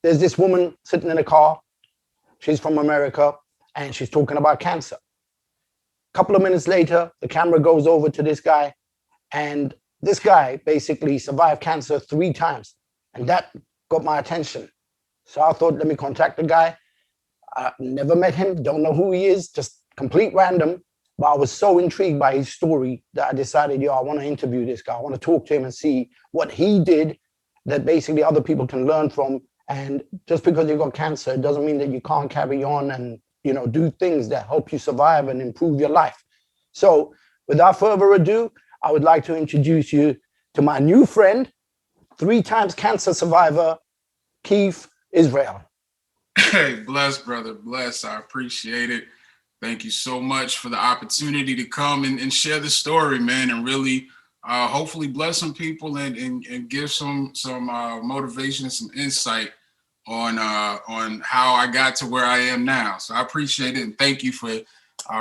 there's this woman sitting in a car. She's from America and she's talking about cancer. A couple of minutes later, the camera goes over to this guy, and this guy basically survived cancer 3 times. And that got my attention. So I thought, let me contact the guy. I never met him, don't know who he is, just complete random. But I was so intrigued by his story that I decided, I want to interview this guy. I want to talk to him and see what he did that basically other people can learn from. And just because you got cancer, it doesn't mean that you can't carry on and, do things that help you survive and improve your life. So without further ado, I would like to introduce you to my new friend, 3 times cancer survivor, Keith Israel. Hey, bless, brother, bless. I appreciate it. Thank you so much for the opportunity to come and share the story, man, and really hopefully bless some people and give some motivation and some insight on how I got to where I am now. So I appreciate it, and thank you for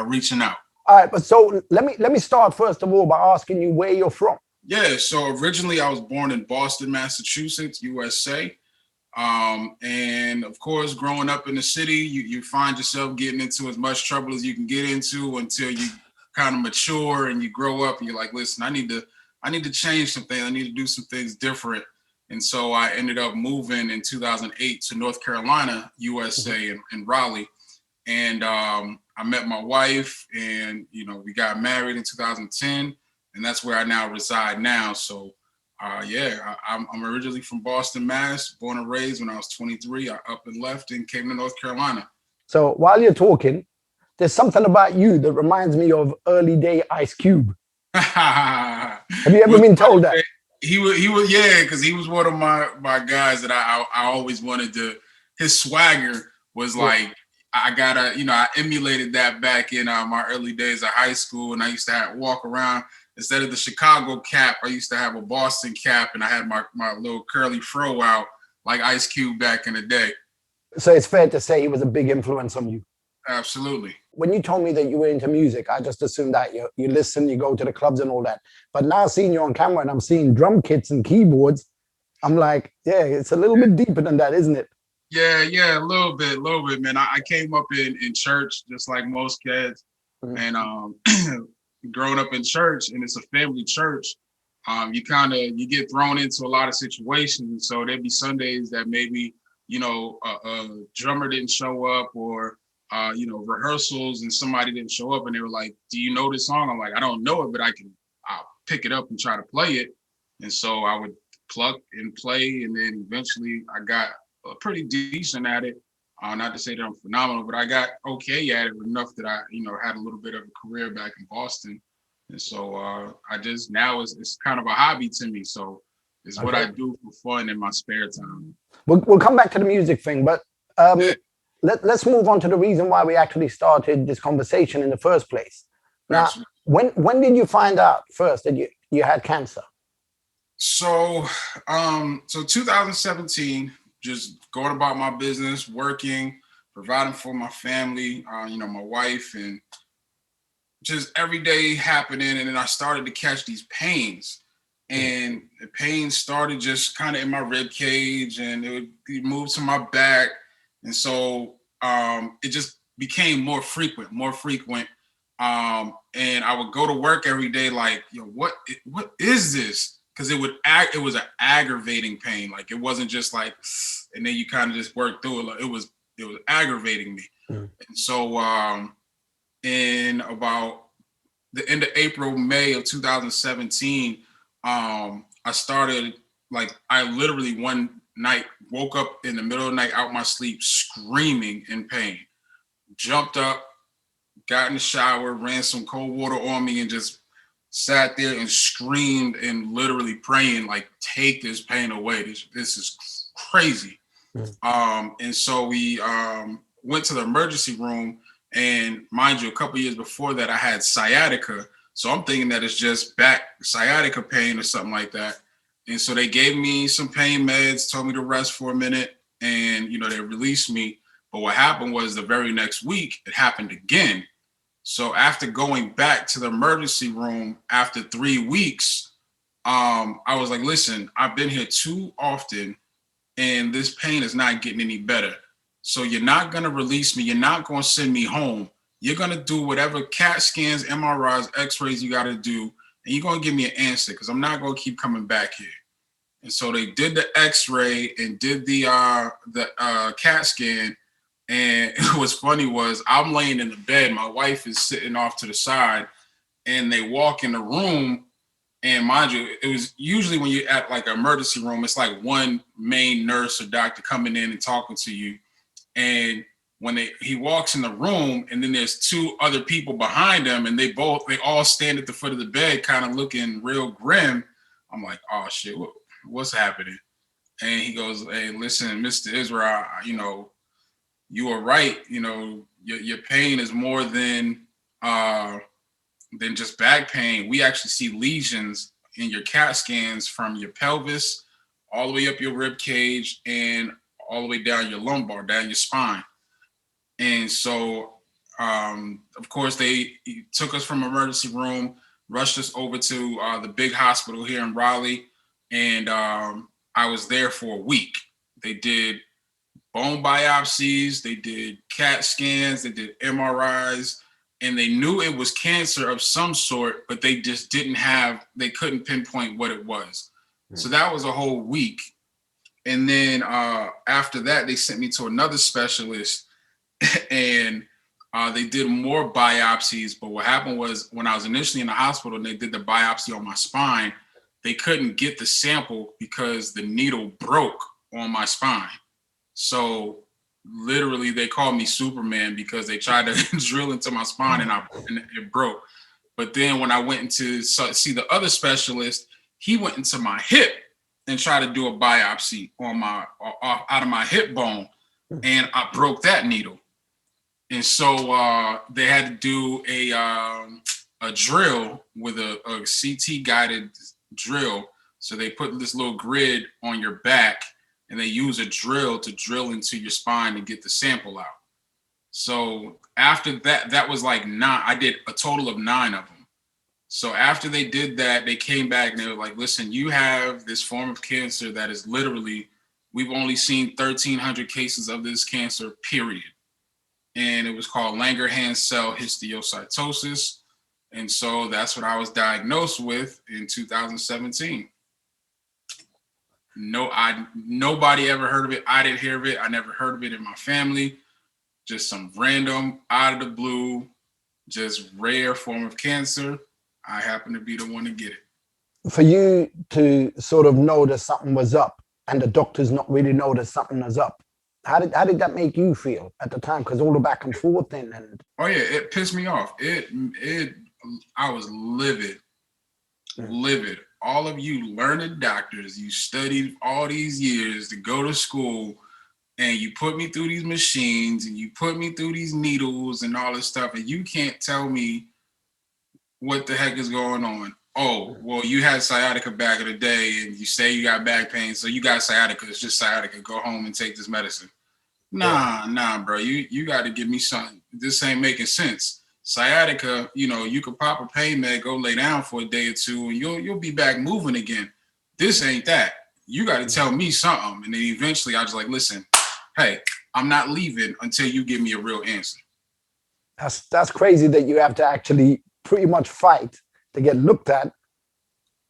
reaching out. All right, but so let me start first of all by asking you where you're from. Yeah, so originally I was born in Boston, Massachusetts, USA. And of course, growing up in the city, you find yourself getting into as much trouble as you can get into until you kind of mature and you grow up and you're like, listen, I need to change some things. I need to do some things different. And so I ended up moving in 2008 to North Carolina, USA, in Raleigh. And I met my wife, and we got married in 2010, and that's where I now reside now. So I'm originally from Boston, Mass, born and raised. When I was 23, I up and left and came to North Carolina. So while you're talking, there's something about you that reminds me of early day Ice Cube. Have you ever been told that? He was, yeah, because he was one of my guys that I always wanted to. His swagger was like, I emulated that back in my early days of high school, and I used to walk around. Instead of the Chicago cap, I used to have a Boston cap, and I had my little curly fro out like Ice Cube back in the day. So it's fair to say he was a big influence on you. Absolutely. When you told me that you were into music, I just assumed that you listen, you go to the clubs and all that. But now seeing you on camera and I'm seeing drum kits and keyboards, I'm like, yeah, it's a little bit deeper than that, isn't it? Yeah, a little bit, man. I came up in church just like most kids. Mm-hmm. And growing up in church, and it's a family church, you get thrown into a lot of situations. So there'd be Sundays that maybe, a drummer didn't show up, or rehearsals and somebody didn't show up, and they were like, do you know this song? I'm like, I don't know it, but I'll pick it up and try to play it. And so I would pluck and play, and then eventually I got pretty decent at it. Not to say that I'm phenomenal, but I got okay at it enough that I, had a little bit of a career back in Boston. And so I just, now it's kind of a hobby to me. So it's what I do for fun in my spare time. We'll come back to the music thing, but let's move on to the reason why we actually started this conversation in the first place. Now, when did you find out first that you had cancer? So 2017, just going about my business, working, providing for my family, my wife, and just every day happening. And then I started to catch these pains, and the pain started just kind of in my rib cage, and it would move to my back. And so it just became more frequent. And I would go to work every day like, what is this? Because it was an aggravating pain. Like, it wasn't just like, and then you kind of just work through it. Like, it was aggravating me. And so in about the end of April, May of 2017, I started, like, I literally one night woke up in the middle of the night out my sleep screaming in pain, jumped up, got in the shower, ran some cold water on me, and just sat there and screamed and literally praying, like, take this pain away. This is crazy. And so we went to the emergency room, and mind you, a couple years before that, I had sciatica. So I'm thinking that it's just back sciatica pain or something like that. And so they gave me some pain meds, told me to rest for a minute, and, they released me. But what happened was the very next week, it happened again. So after going back to the emergency room after 3 weeks, I was like, listen, I've been here too often. and this pain is not getting any better. So you're not going to release me. You're not going to send me home. You're going to do whatever CAT scans, MRIs, x-rays you got to do, and you're going to give me an answer because I'm not going to keep coming back here. And so they did the x-ray and did the CAT scan. And what's funny was I'm laying in the bed. My wife is sitting off to the side, and they walk in the room. And mind you, it was usually when you're at like an emergency room, it's like one main nurse or doctor coming in and talking to you. And when he walks in the room, and then there's two other people behind him, and they all stand at the foot of the bed, kind of looking real grim. I'm like, oh shit, what's happening? And he goes, hey, listen, Mr. Israel, you are right. Your pain is more than just back pain. We actually see lesions in your CAT scans from your pelvis all the way up your rib cage and all the way down your lumbar, down your spine. And so, of course, they took us from emergency room, rushed us over to the big hospital here in Raleigh, and I was there for a week. They did bone biopsies, they did CAT scans, they did MRIs, and they knew it was cancer of some sort, but they just they couldn't pinpoint what it was. So that was a whole week. And then after that, they sent me to another specialist, and they did more biopsies. But what happened was when I was initially in the hospital and they did the biopsy on my spine, they couldn't get the sample because the needle broke on my spine. So literally they called me Superman because they tried to drill into my spine and it broke. But then when I went to see the other specialist, he went into my hip and tried to do a biopsy on out of my hip bone, and I broke that needle. And so they had to do a drill with a CT guided drill. So they put this little grid on your back, and they use a drill to drill into your spine and get the sample out. So after that was like 9. I did a total of 9 of them. So after they did that, they came back and they were like, listen, you have this form of cancer that is literally, we've only seen 1,300 cases of this cancer, period. And it was called Langerhans cell histiocytosis. And so that's what I was diagnosed with in 2017. Nobody ever heard of it. I didn't hear of it. I never heard of it in my family. Just some random, out of the blue, just rare form of cancer. I happen to be the one to get it. For you to sort of know that something was up and the doctors not really know that something was up, how did that make you feel at the time? Because all the back and forth and oh yeah, it pissed me off. I was livid. All of you learned doctors, you studied all these years to go to school, and you put me through these machines and you put me through these needles and all this stuff, and you can't tell me what the heck is going on. Oh, well, you had sciatica back in the day and you say you got back pain, so you got sciatica. It's just sciatica. Go home and take this medicine. Nah, bro. You got to give me something. This ain't making sense. Sciatica, you could pop a pain med, go lay down for a day or two, and you'll be back moving again. This ain't that. You got to tell me something. And then eventually I was like, listen, hey, I'm not leaving until you give me a real answer. That's crazy that you have to actually pretty much fight to get looked at.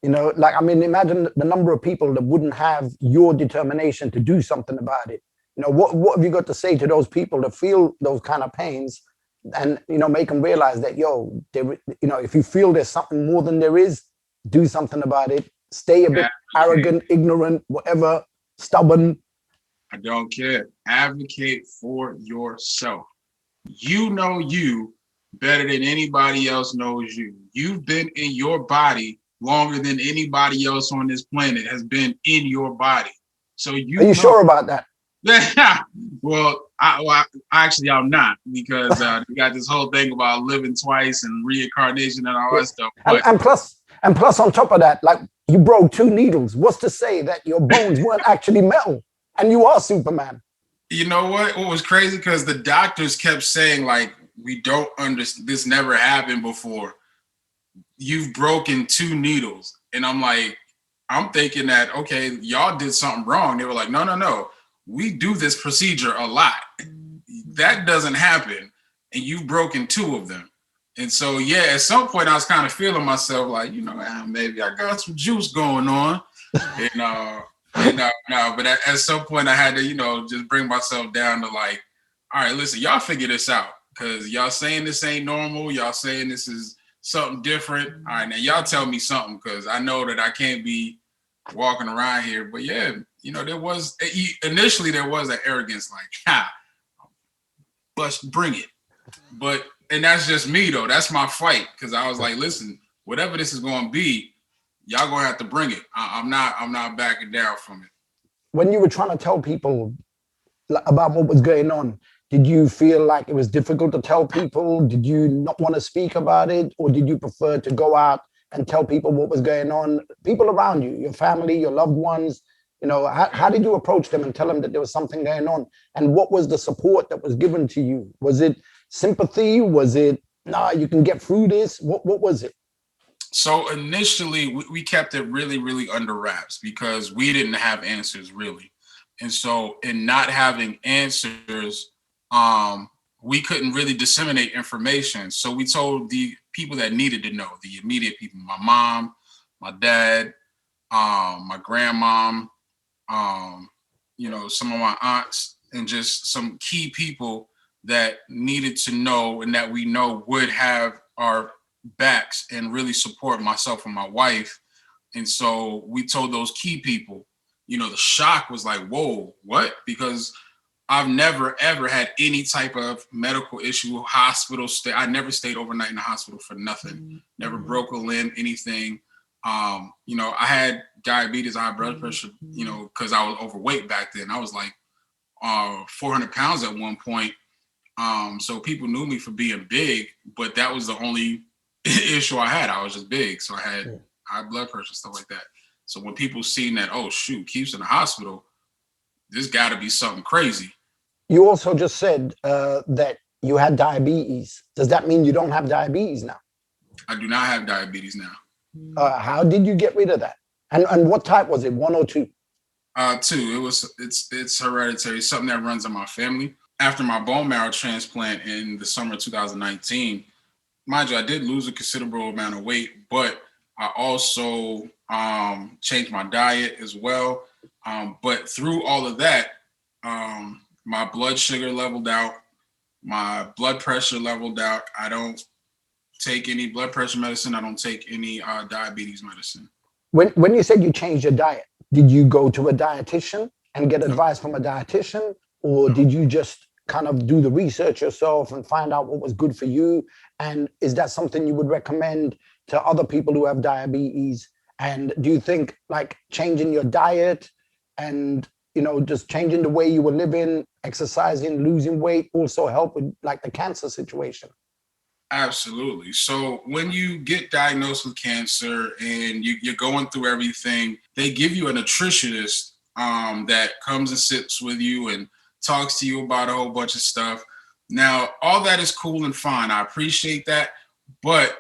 Imagine the number of people that wouldn't have your determination to do something about it. What have you got to say to those people that feel those kind of pains, and make them realize that if you feel there's something more than there is, do something about it. Stay a bit arrogant, ignorant, whatever, stubborn. I don't care. Advocate for yourself. You know you better than anybody else knows you. You've been in your body longer than anybody else on this planet has been in your body. So Are you sure about that? Well, actually, I'm not, because we got this whole thing about living twice and reincarnation and all that stuff. But, and plus, on top of that, like, you broke 2 needles. What's to say that your bones weren't actually metal and you are Superman? You know what? What was crazy? Because the doctors kept saying, like, we don't understand. This never happened before. You've broken 2 needles. And I'm like, I'm thinking that, okay, y'all did something wrong. They were like, no, no, no. We do this procedure a lot. That doesn't happen. And you've broken 2 of them. And so, yeah, at some point I was kind of feeling myself like, maybe I got some juice going on. No, but at some point I had to, just bring myself down to like, all right, listen, y'all figure this out because y'all saying this ain't normal. Y'all saying this is something different. All right, now y'all tell me something because I know that I can't be walking around here. But yeah, initially there was an arrogance like, but bring it. And that's just me though. That's my fight because I was like, listen, whatever this is going to be, y'all gonna have to bring it. I'm not backing down from it. When you were trying to tell people about what was going on, did you feel like it was difficult to tell people? Did you not want to speak about it? Or did you prefer to go out and tell people what was going on? People around you, your family, your loved ones, how did you approach them and tell them that there was something going on? And what was the support that was given to you? Was it sympathy? Was it, nah, you can get through this? What was it? So initially we kept it really, really under wraps because we didn't have answers really. And so in not having answers, we couldn't really disseminate information. So we told the people that needed to know, the immediate people, my mom, my dad, my grandmom, some of my aunts, and just some key people that needed to know and that we know would have our backs and really support myself and my wife. And so we told those key people, the shock was like, whoa, what? Because I've never, ever had any type of medical issue, hospital stay. I never stayed overnight in the hospital for nothing. Never broke a limb, anything. I had diabetes, high blood pressure, because I was overweight back then. I was like 400 pounds at one point. So people knew me for being big, but that was the only issue I had. I was just big. So I had high blood pressure, stuff like that. So when people seen that, oh shoot, Keith's in the hospital, this got to be something crazy. You also just said that you had diabetes. Does that mean you don't have diabetes now? I do not have diabetes now. How did you get rid of that? And what type was it, 1 or 2? 2. It's hereditary, something that runs in my family. After my bone marrow transplant in the summer of 2019, mind you, I did lose a considerable amount of weight, but I also changed my diet as well. But through all of that, my blood sugar leveled out, my blood pressure leveled out. I don't take any blood pressure medicine. I don't take any diabetes medicine. When you said you changed your diet, did you go to a dietitian and get advice from a dietitian? Or did you just kind of do the research yourself and find out what was good for you? And is that something you would recommend to other people who have diabetes? And do you think like changing your diet and, just changing the way you were living, exercising, losing weight also help with like the cancer situation? Absolutely. So when you get diagnosed with cancer and you're going through everything, they give you a nutritionist that comes and sits with you and talks to you about a whole bunch of stuff. Now, all that is cool and fine. I appreciate that. But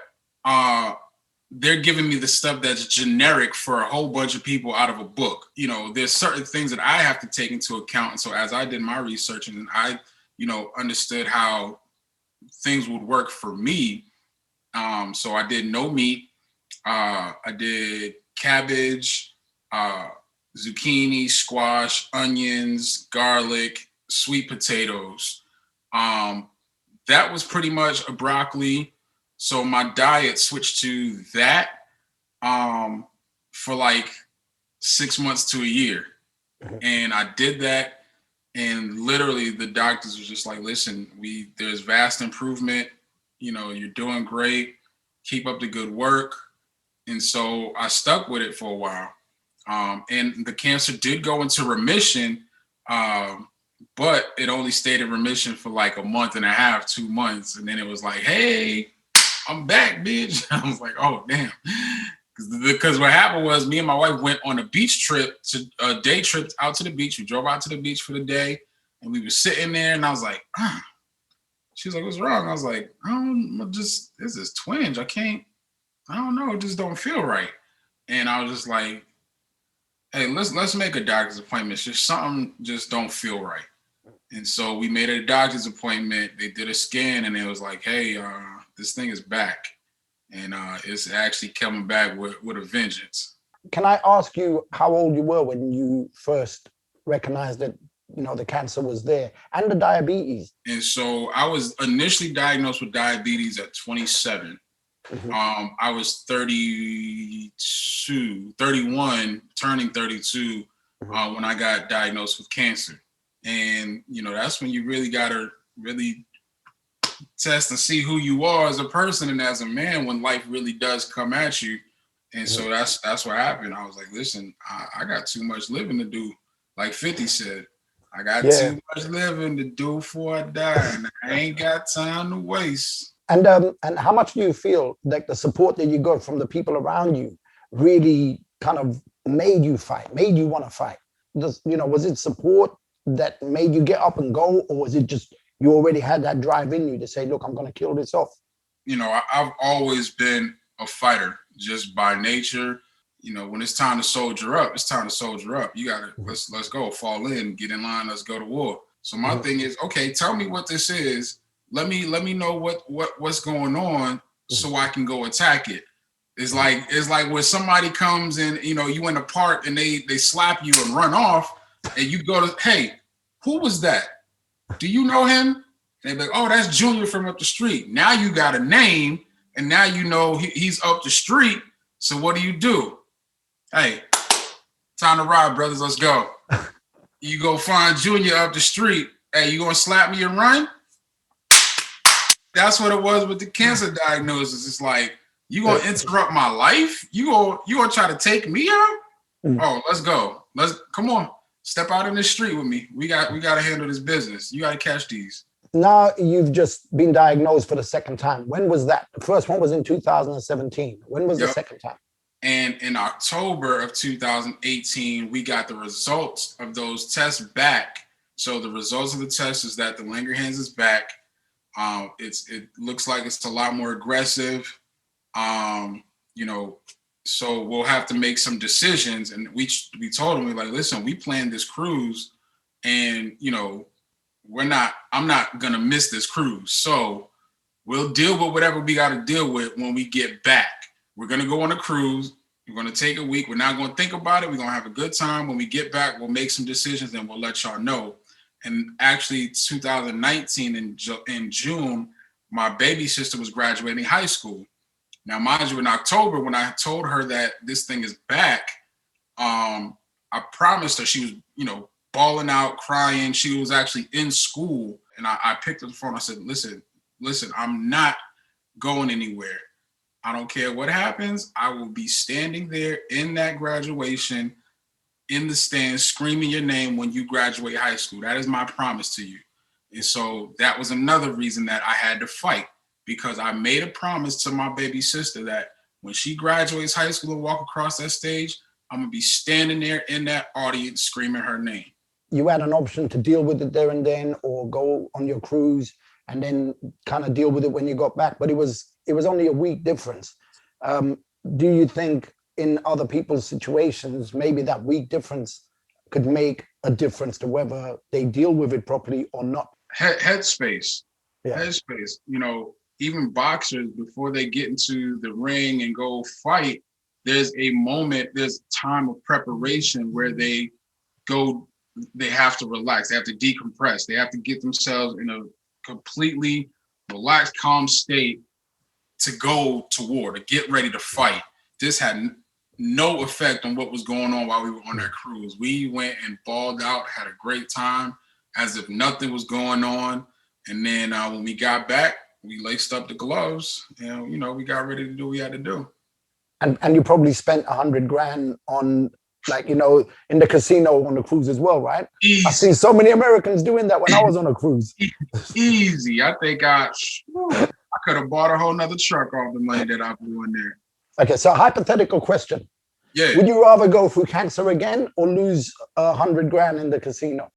they're giving me the stuff that's generic for a whole bunch of people out of a book. There's certain things that I have to take into account. And so as I did my research and I, understood how things would work for me. So I did no meat. I did cabbage, zucchini, squash, onions, garlic, sweet potatoes. That was pretty much a broccoli. So my diet switched to that for like 6 months to a year. And I did that. And literally the doctors were just like, listen, there's vast improvement. You're doing great. Keep up the good work. And so I stuck with it for a while. And the cancer did go into remission, but it only stayed in remission for like a month and a half, 2 months. And then it was like, hey, I'm back, bitch. I was like, oh, damn. Because what happened was me and my wife went on a beach trip, a day trip out to the beach. We drove out to the beach for the day and we were sitting there and I was like, She was like, what's wrong? I was like, this is twinge. I don't know. It just don't feel right. And I was just like, hey, let's make a doctor's appointment. It's just something just don't feel right. And so we made a doctor's appointment. They did a scan and it was like, hey, this thing is back. And it's actually coming back with a vengeance. Can I ask you how old you were when you first recognized that, you know, the cancer was there and the diabetes? And so I was initially diagnosed with diabetes at 27. I was 31, turning 32 when I got diagnosed with cancer. And, you know, that's when you really got to really test and see who you are as a person and as a man when life really does come at you. And so that's what happened. I was like, listen, I got too much living to do. Like 50 said, I got too much living to do before I die, and I ain't got time to waste. And how much do you feel like the support that you got from the people around you really kind of made you fight, made you want to fight? You know, was it support that made you get up and go, or was it just you already had that drive in you to say, look, I'm going to kill this off? You know, I've always been a fighter just by nature. You know, when it's time to soldier up, it's time to soldier up. You gotta let's go, fall in, get in line, let's go to war. So my thing is, okay, tell me what this is. Let me know what's going on so I can go attack it. It's like when somebody comes and, you know, you in the park and they slap you and run off, and you go to, hey, who was that? Do you know him? And they be like, oh, that's Junior from up the street. Now you got a name, and now you know he's up the street. So what do? Hey, time to ride, brothers. Let's go. You go find Junior up the street. Hey, you gonna slap me and run? That's what it was with the cancer diagnosis. It's like, you gonna interrupt my life? You gonna try to take me out? Oh, let's go. Come on. Step out in the street with me. We got to handle this business. You got to catch these. Now you've just been diagnosed for the second time. When was that? The first one was in 2017. When was the second time? And in October of 2018, we got the results of those tests back. So the results of the test is that the Langerhans is back. It looks like it's a lot more aggressive. You know, so we'll have to make some decisions. And we told them, we're like, listen, we planned this cruise, and, you know, I'm not gonna miss this cruise. So we'll deal with whatever we got to deal with when we get back. We're gonna go on a cruise. We're gonna take a week. We're not gonna think about it. We're gonna have a good time. When we get back, we'll make some decisions and we'll let y'all know. And actually, 2019 in June, my baby sister was graduating high school. Now, mind you, in October, when I told her that this thing is back, I promised her, she was, you know, bawling out, crying. She was actually in school. And I picked up the phone. I said, listen, I'm not going anywhere. I don't care what happens. I will be standing there in that graduation, in the stands, screaming your name when you graduate high school. That is my promise to you. And so that was another reason that I had to fight, because I made a promise to my baby sister that when she graduates high school and walk across that stage, I'm gonna be standing there in that audience screaming her name. You had an option to deal with it there and then, or go on your cruise and then kind of deal with it when you got back. But it was only a week difference. Do you think in other people's situations, maybe that week difference could make a difference to whether they deal with it properly or not? Headspace. Headspace. You know, even boxers, before they get into the ring and go fight, there's a moment, there's time of preparation where they have to relax, they have to decompress, they have to get themselves in a completely relaxed, calm state to go to war, to get ready to fight. This had no effect on what was going on while we were on that cruise. We went and balled out, had a great time, as if nothing was going on. And then when we got back, we laced up the gloves and, you know, we got ready to do what we had to do. And you probably spent $100,000 on, like, you know, in the casino on the cruise as well, right? Easy. I've seen so many Americans doing that when I was on a cruise. Easy. I think I could have bought a whole nother truck off the money that I blew in there. Okay, so hypothetical question. Yeah. Would you rather go through cancer again or lose $100,000 in the casino?